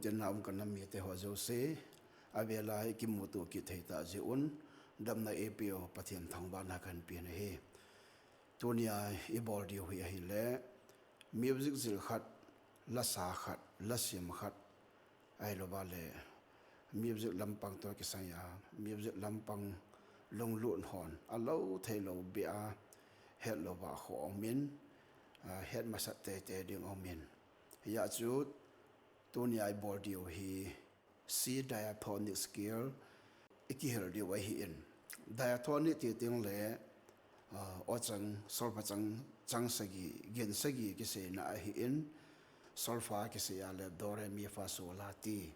tin na kan mi te ho zo se avela ki mutu ki theita jeun damna APO pathian thangba na kan pi na he tunia ibol di hui hi le music zil khat la sa khat la sim khat ai lo ba le music lampang to ki saya music lampang long luon hon alo thailo bia het lo ba ho min het masat te ding omin ya chu tunia ibol di hi si diatonic skill ikihel di wa hi in diatonic ti ting le o chang solfa chang sagi gen sagi ki se na hi in solfa ki se ya le do re mi fa so la ti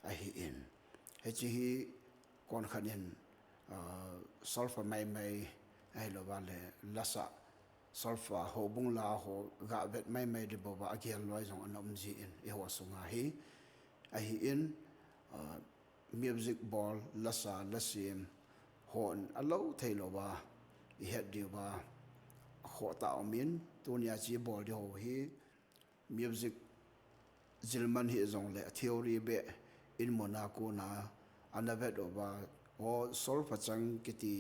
a hi in he chi hi kon khanin solfa mai ai lo ba le lasa solfa ho bung la ho ga vet mai de bo ba agel loi jong anom ji in e ho sunga hi a hi in music ball lasa lasim hon alo thailo ba i het di ba ho ta min tunia chi bol di ho hi music zilman hi zong le theory be in monaco na anavet over o sol phachang kiti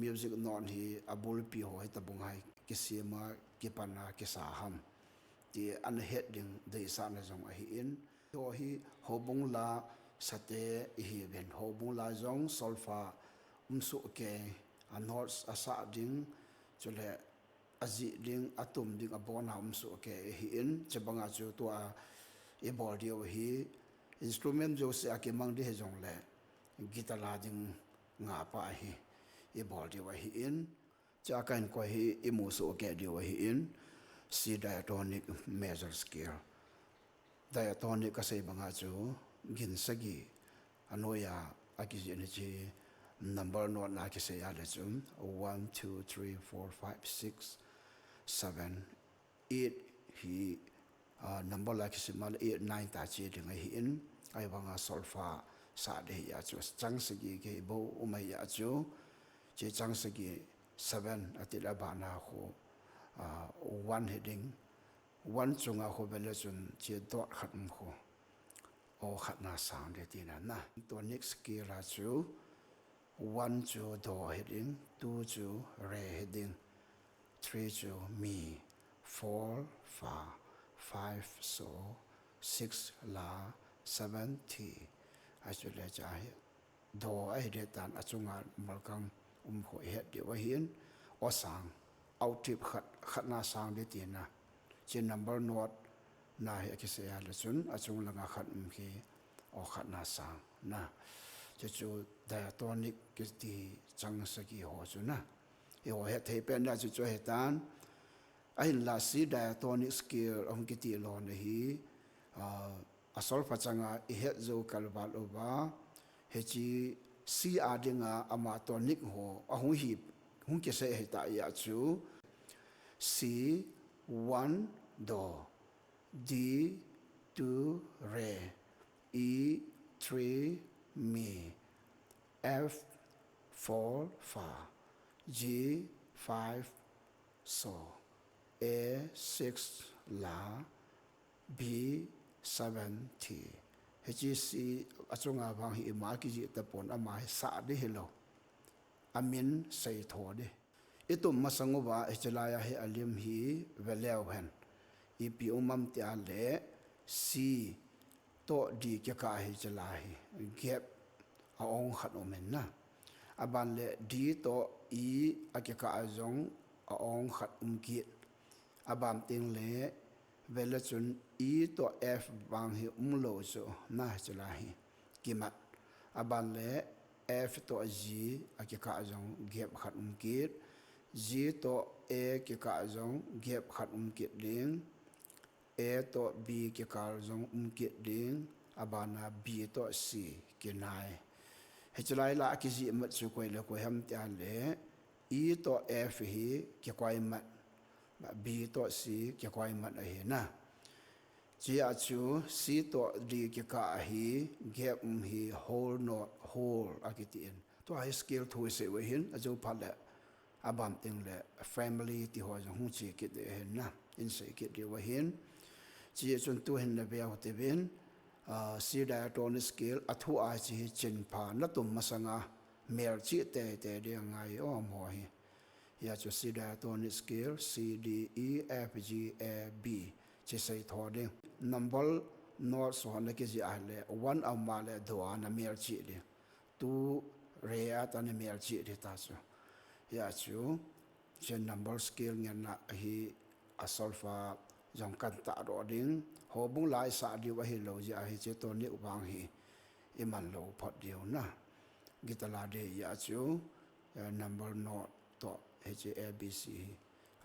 music non hi abul pi ho ta bung hai kisima kipana kisa ham ti an heading de sa na zong a hi in to hi hobung la sate hi ben hobung la zong solfa umsu ke anors asa ding chule azi ding atum ding abona umsu ke hi in chabanga chu to a e bol dio hi instrument jo se ake mang de jong le gitala ding nga pa hi e bol dio hi in cha kan ko hi e mu so ke dio hi in si diatonic major scale diatonic ka se banga chu gin sagi anoya akiji ni chi number no na ki se ya le chum 1 2 3 4 5 6 7 8 hi number la ki se mal 8 9 ta chi ding hi in ai wanga solfa sa de ya chu chang sagi ke bo umai ya chu che chang sagi 7 atila ba na ho one heading one chunga ho bele chun che dot khatm ho o khatna sang de ti na to next skill la chu 1 to do heading 2 to re heading 3 to me 4 fa 5 so 6 la 7 ti actually cha do ai de tan achunga malkam ho het de wa hin o sang out tip khatna sang de ti na che number note na he ki se ya le chun achung langa khat ki o khatna sang na chu diatonic ki ti chang sagi ho chu na e ho he thei pen na chu he tan ai la si diatonic skill ong ki ti lo na hi a sol fa changa i he zo kalwal over he chi si adinga ama tonic ho a hu hi hung ki se he ta ya chu C 1 do D 2 re E 3 mi F 4 fa G 5 so A 6 la B 7 ti HC achunga bang hi ma ki ji ta pon ama sa de hello amin sei tho de itum masangu ba echelaya he alim hi veleu hen ipi umam ti ale si to di ke ka hi chelai gap a ong khat omen na aban le di to i ake ka azong a ong khat ki abam ting le vela chun i to f bang hi lo so na chelai kimat aban le f to g ake ka azong gap khat ki G to A ki ka zong gap khat ki ding A to B ki ka zong ki ding abana B to C ki nai hechlai la ki ji mat chu koi le ko ham ta le E to F hi ki kwai mat B to C ki kwai mat a he na G a chu C to D ki ka hi gap hi whole not whole akitin to high skill thu se we hin ajo phale abam ting le family ti ho jong hu chi ki de hen na in se ki de wa hin chi chun tu hen le be ho te bin si diatonic scale athu a chi chin pha na tum masanga mer chi te de ngai o mo hi ya chu si diatonic scale C D E F G A B chi sai tho de number not so na ke ji a le one a ma le do na mer chi de tu re at an mer chi de ta chu ya chu chen number scale ngan na hi a solfa jong kan ta ro ding ho bung lai sa di wa hi lo ji a hi che to ni wang hi iman lo phot dio na gitala de ya chu number not to h a b c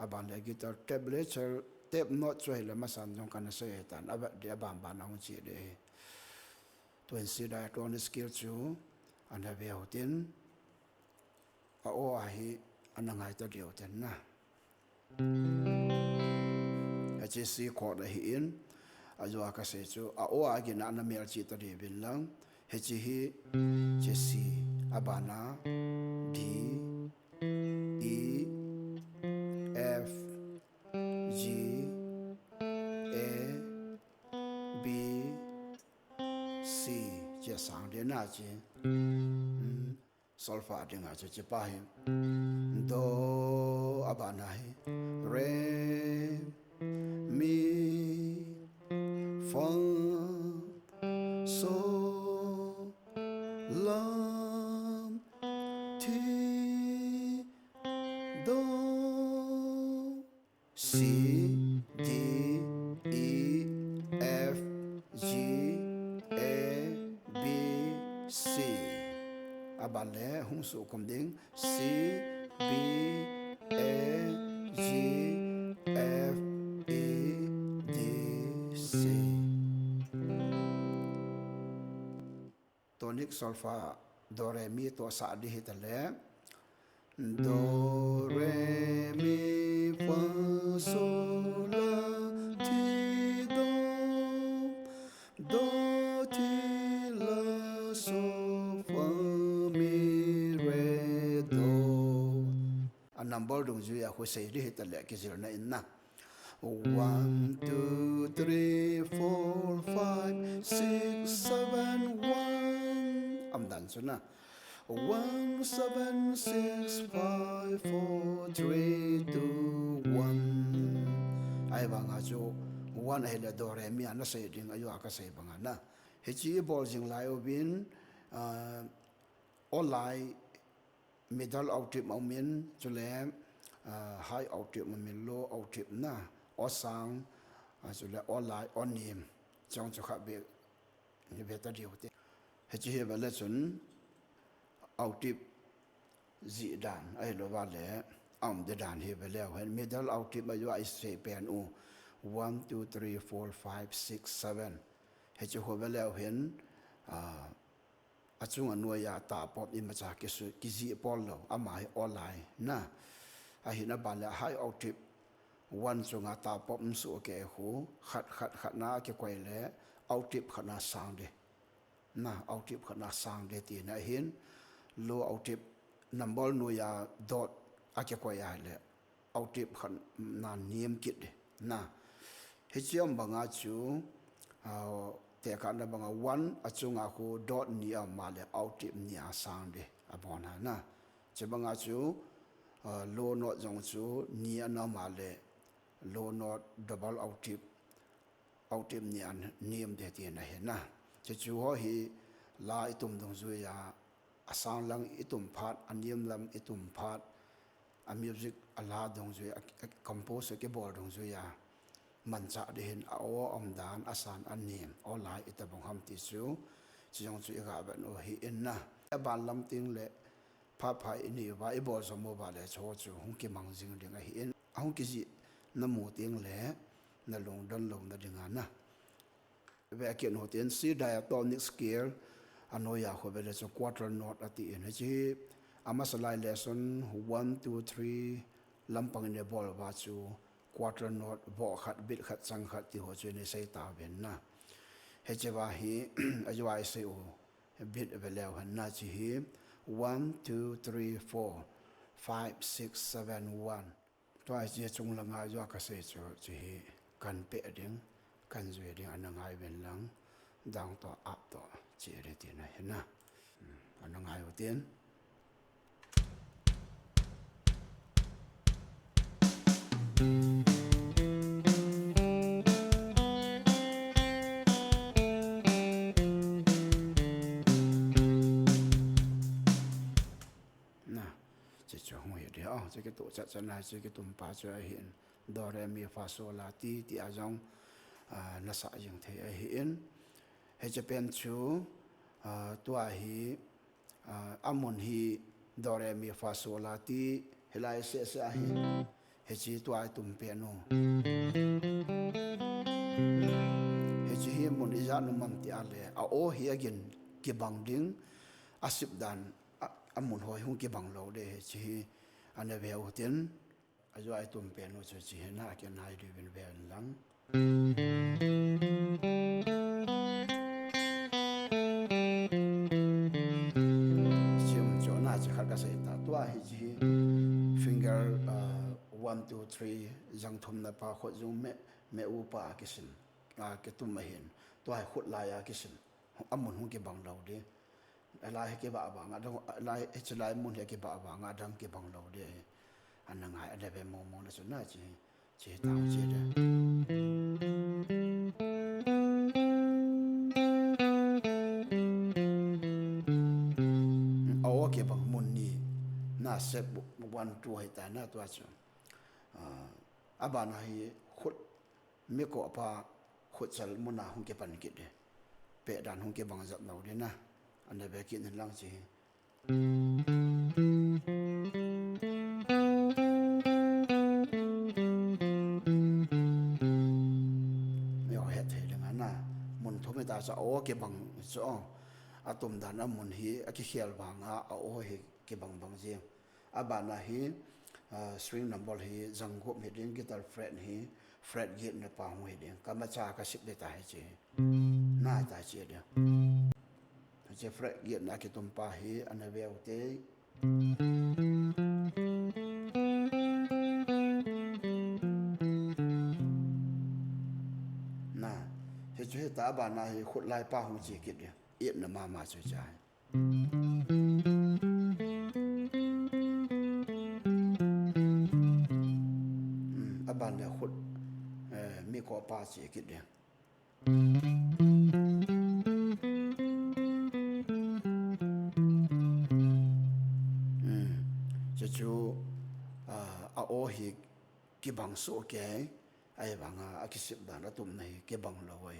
aban le gitar tablature tab not choi le masan jong kan se tan aba de bam ban ang chi de to si diatonic scale chu an ha ve hotin a o a hi anangai ta dio ten na HC court hi in azwa ka se chu a o a gi na na mer chi ta de bin lang HC hi HC abana D E F G A B C che sang de na chi solfa de nga che pa hi do abana hi re mi fa so la ti do C D E F G A B C abale hum su kom ding C B A G F A D C tonic solfa do re mi to sa di hitale do re mi fa sol la ti do ti la so fa mi re do a number dong ju ya ko sei di hitale ki zir na inna 1 2 3 4 5 6 7 1 am dan so na 1 7 6 5 4 3 2 1 ai banga chu 1 hele do re mi ana sei ding ayu aka sei banga na he chi bol jing lai obin olai middle outip aumin chule high outip min low outip na osang chule olai onim chong chu kha be ni beta diute he chi he bale chun outip zi dan ai lo ba le am de dan he bale when middle outip ayu ai se pen u 1 2 3 4 5 6 7 he chi ho bale hen achung anua ya ta pop in ma cha ke su ki zi pol lo amai olai na a hi na ba le high outip 1 chunga ta pop su ke hu khat na ke koi le outip khana sang de na outip khana sang de ti na hin low outip number no ya dot ake ko ya le outip khan na niam kit de na he chiam banga chu te ka na banga 1 achunga ko dot ni a ma le outip ni a sang de abona na che banga chu low not jong chu ni ana ma le low not double outip ni an niam de ti na he na che chu ho hi la itum dong zu ya asang lang itum phat aniam lam itum phat a music ala dong zu compose ke bor dong zu ya man cha de hin a o om dan asan anim olai itabong ham ti chu chiong chu ga ba no hi inna ban lam ting le pha phai ni wa i bor so mo ba le cho chu hung ki mang jing ding a hi in hung ki ji na mu ting le na long don long na ding na ve ke no ten si diatonic scale anoya ko bele so quarter note ati energy amasalai lesson 1 2 3 lampang ne bol ba chu quarter note bo khat bit khat sang khat ti ho chu ne sei ta ben na he che ba hi ajwa se o bit bele han na chi hi 1 2 3 4 5 6 7 1 to ai che chung la nga yo ka se chu chi hi kan pe ding kan zwe ding anangai ben lang dang to ap to che re ti na hen na anang ai tien na chỉ cho không hiểu đi chỉ cái tổ chức chân này chỉ cái tụm ba cho hiện do re mi fa so la ti ti a jong na sa yang the hiện he Japan chu tua hi amon hi do re mi fa so la ti he lai se se hi he chi tua tum pe no he chi hi mon i ja no mam ti ale a o hi again ki bang ding asip dan amun hoi hung ki bang lo de chi ane ve o tin a jo ai tum pe no chi na ke nai ri ben ve lang chim cho na chi khar ka sai ta tua hi chi finger 1 2 3 jang thum na pa kho zum me u pa ki sin ke tum ma hin tua hai khut la ya ki sin amun hung ki bang lo de lai ke ba nga dong lai che lai mun he ke ba nga dang ke bang lo de anang ai ade be mo na so na chi tao chi de aw ke bang mun ni na se wan tu hai ta na tu chu abana hi khut me ko pa khut chal mun na hung ke pan ki de pe dan hung ke bang zat lo de na ane be ki nin lang chi me o het he lenga na mun thome ta sa o ke bang so atum dan amun hi aki khial banga a o hi ke bang bang je abana hi string number hi janggo me ding guitar fret hi fret git na pa hu hi ding kama cha ka sip de ta hi che na ta che de che fret git na ki tum pa hi ana ve o te na he che ta ba na hi khut lai pa hu chi kit de yet na ma cho cha aban le khut mi ko pa chi kit de chu a o hi ki bang so ke ai banga a ki sip da na tum nei ke bang lo we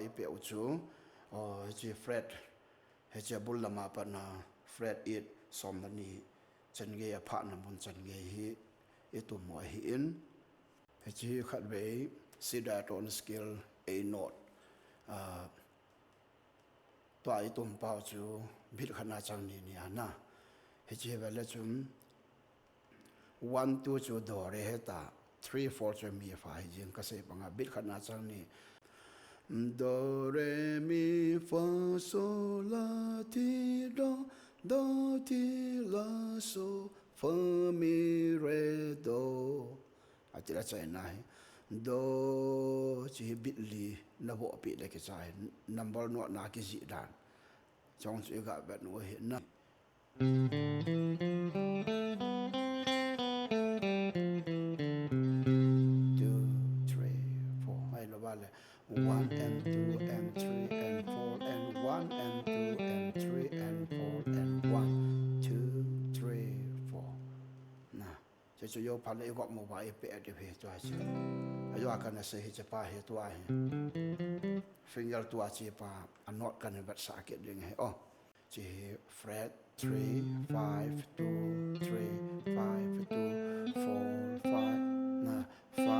i pe chu chi fret he cha bul lama pa na fret it som na ni chen ge pha na mun chen ge hi e tu mo hi in he chi khat ve si da ton skill a note to ai tum pa chu bit khana chang ni ni ana he chi ve le chum 1 2 chu do re he ta 3 4 chu mi fa hi jing ka se panga bit khana chang ni do re mi fa sol la ti do ti la so fa mi re do atira chai nai do chi bit li na bo pi le ke chai number no na ki ji dan chong chu ga ba no he na one and two and three and four and one and two and three and four and 1 2 3 4 na che chu yo pa le gok mo ba e pe de phe cho chi ayo ka na se he che pa he to ai finger to a chi pa a not kan ba sa ke ding he chi fret 3 5 2 3 5 2 4 5 na 5 4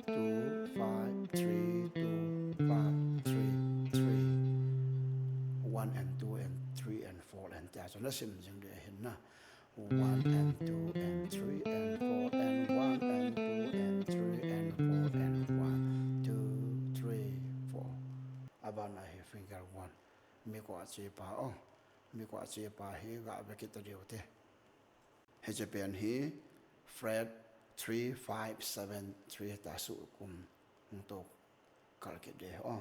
2 5 3 2 5 3 3 1 and 2 and 3 and 4 and แต่ส่วนละสิมจึงได้เห็นนะ 1 and 2 and 3 and 4 and 1 and 2 and 3 and 4 and 1 2 3 4 abana he finger 1 มีกว่าจีปาอ๋อมีกว่าจีปาฮีกะไปกิตเดียวเตให้จะเป็นฮีfret 3 5 7 3ตาสุกุมโตกัลกิเดอ๋อ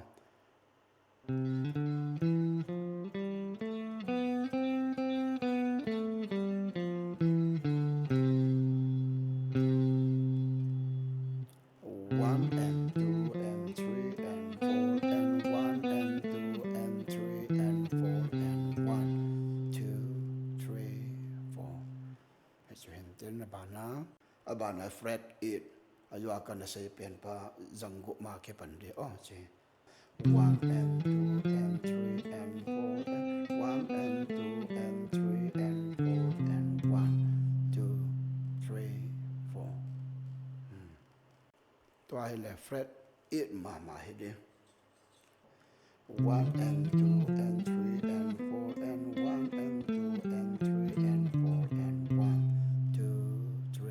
abana fret it ayu akan say pen pa zanggu ma ke pande oh che 1 and 2 and 3 and 4 and 1 and 2 and 3 and 4 and 1 2 3 4 ตัวให้แหละ fret it มาให้ดิ 1 and 2 and 3 and 4 and 1 and 2 and 3 and 4 and 1 2 3 4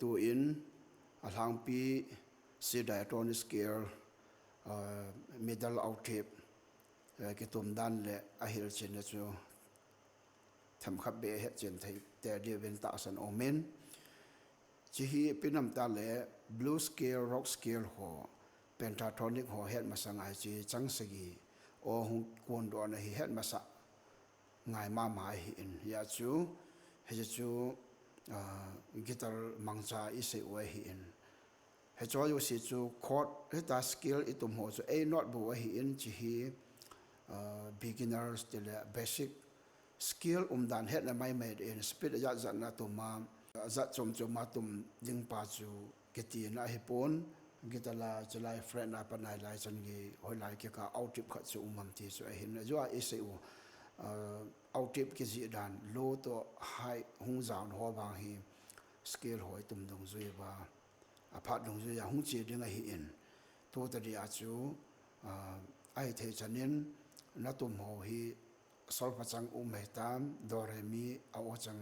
ตัวอินทางปีสีไดโทนิสเกลmiddle octave กิตุมดันและอาฮิลเชนจูทำขับเบะเฮเจนไทยแต่เดียวเป็นตาสันโอเมนจีฮีเป็นน้ำตาและ blue scale rock scale หัว pentatonic หัวเฮดมาสังไอจีจังสกีโอหงกวนดอนฮีเฮดมาสังไงมาหมายหินยาจูเฮจูกีตาร์มังจาอิเสวหินเฮจอยสิจูคอร์ดเฮตาสกิลอิตุมหัวจู A not บัวหินจีฮี beginners เดล basic skillดันเฮดและไม่เมดอินสปีดยัดจันนาตุมาจัดจมมาตุมยิงปาจูกิตีน่าฮิปอนกีตาร์จะไล่เฟรนด์นาปนายไล่จันกีหอยไล่เกี่ยวกับเอาทิปขัดจูมัมทีจูหินจูว่าอิเสวเอาทิปกิจดันโลตัวไฮหงจานหัวบางฮีสเกลหอยตุ่มดงจุยว่าอภัดดงจุยหงจีดึงไอหินตัวตรีอาจูไอเทจันนินนัตุ่มหัวฮีสอลพัจังเมตามดอเรมีเอาจัง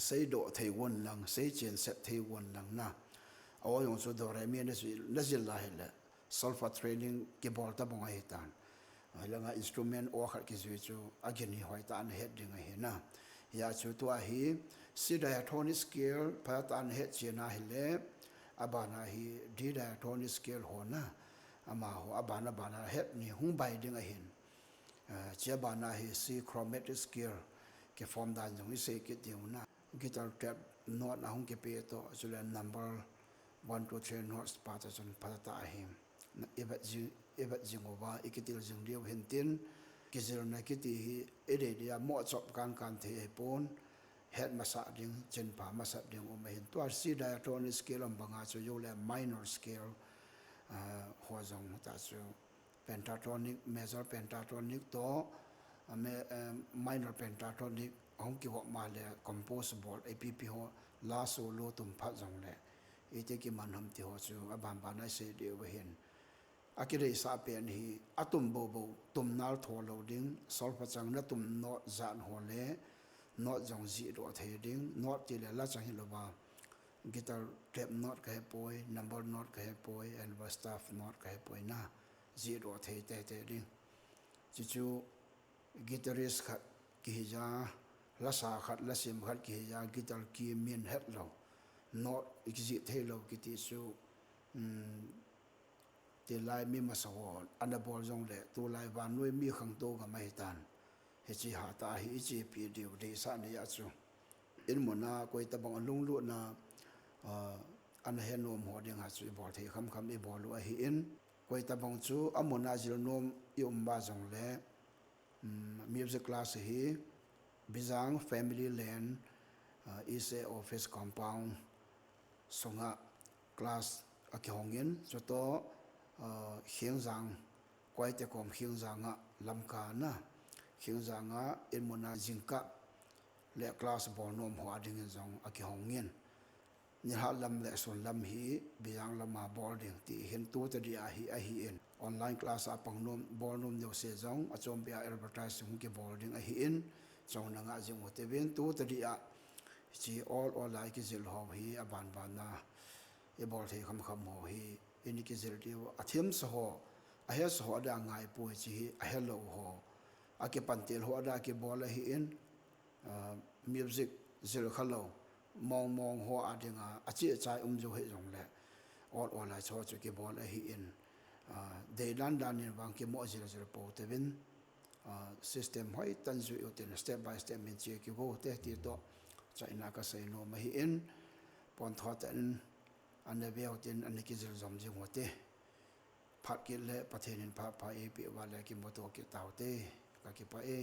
เซโดเทวันหลังเซเจนเซเทวันหลังนะเอาอย่างสุดดอเรมีนั่นสิลาเฮลสอลฟัดเทรนนิ่งเก็บบอลตะบงไอตานเรื่องอินสตรูเมนต์โอขัดกิจวิจูอากินีหอยตานเฮดดึงไอเห็นนะยาจูตัวฮีซีไดอะโทนิสเกลพาตานเฮดเจนาฮิเลอบานาฮีดีไดอะโทนิสเกลหัวนะอามาหัวอบานาเฮดนี่หุ่งใบดึงไอเห็นเจ้าบานาฮีซีโครเมติสเกลเก็บฟอร์มดันอย่างนี้เสกเดียวนะกิตาร์แกบโน้ตนะหุ่งเก็บเปโตจุเลนนัมเบอร์1 2 3โน้ตปาตจนปาตาเฮมเอเวจิงว่าอีกทีเราจึงเดียวเห็นตินกิจเราในกิติฮีเอเดียเหมาะจบการเทปนเฮ็ดมาสักดิ่งเจนป่ามาสักดิ่งไม่เห็นตัวซีไดอะโทนิสเกลบางอาจจะอยู่และ minor scale หัวจงแต่จะ pentatonic major pentatonic ตัว minor pentatonic ของเกี่ยวกับมาเลย composable APP หัว lá số lô tụm phát dòng lệ ý thế cái màn hầm thì họ chú ở bàn này sẽ điều về hiện à cái đấy sao bên hi à tụm bầu tụm nál thô lâu đinh sol phát chẳng nó tụm nọ dạn hồ lệ nọ dòng dị độ thế đinh nọ thì là lá chẳng hiểu là guitar tape note cái bôi number note cái bôi and staff note cái bôi na dị độ thế thế đinh chú guitarist khát kỳ ra lá sa khát lá sim khát kỳ ra guitar kỳ miền hết rồi not exit thế rồi cái tí số thì lại mi mà sao anh đã bỏ rong lệ tu lại và nuôi mi khăng tô cả mấy tàn hết chỉ hạ ta hết chỉ bị điều để sản này chứ in một na quay tập bằng lung lụa na anh hẹn nôm họ đi ngắt suy bỏ thì khăm đi bỏ lụa hiện quay tập bằng chú anh một na chỉ nôm yếm ba rong lệ music class hi bizang family land is a office compound songa class akyongin choto khiang jang kwai te kom khiang janga lamka na khiang janga ilmona jingka le class bonom ho ding jong akyongin ni ha lam le son lam hi bizang lama boarding ti hin tu te dia hi in online class apang nom bonom yo se jong achom bia advertising ke boarding hi in chong na nga jing hote ben tu te dia chi all like ki zil ho hi aban na e bol the kham ho hi ini ki zil dio athem so ho a he so da ngai pu chi a hello ho a ke pantel ho da ke bol hi in music zil khalo mong ho a dinga a chi chai jo he jong le all like so ke bol hi in de dan in wang ke mo zil po te bin system hoi tan zu yo ten step by step min che ki go te ti to China ka sei no ma hi in pon thot an an be out in an ki zil zom ji ngote phat ki le pathen in pha e pi wa le ki mo to ki taw te ka ki pa e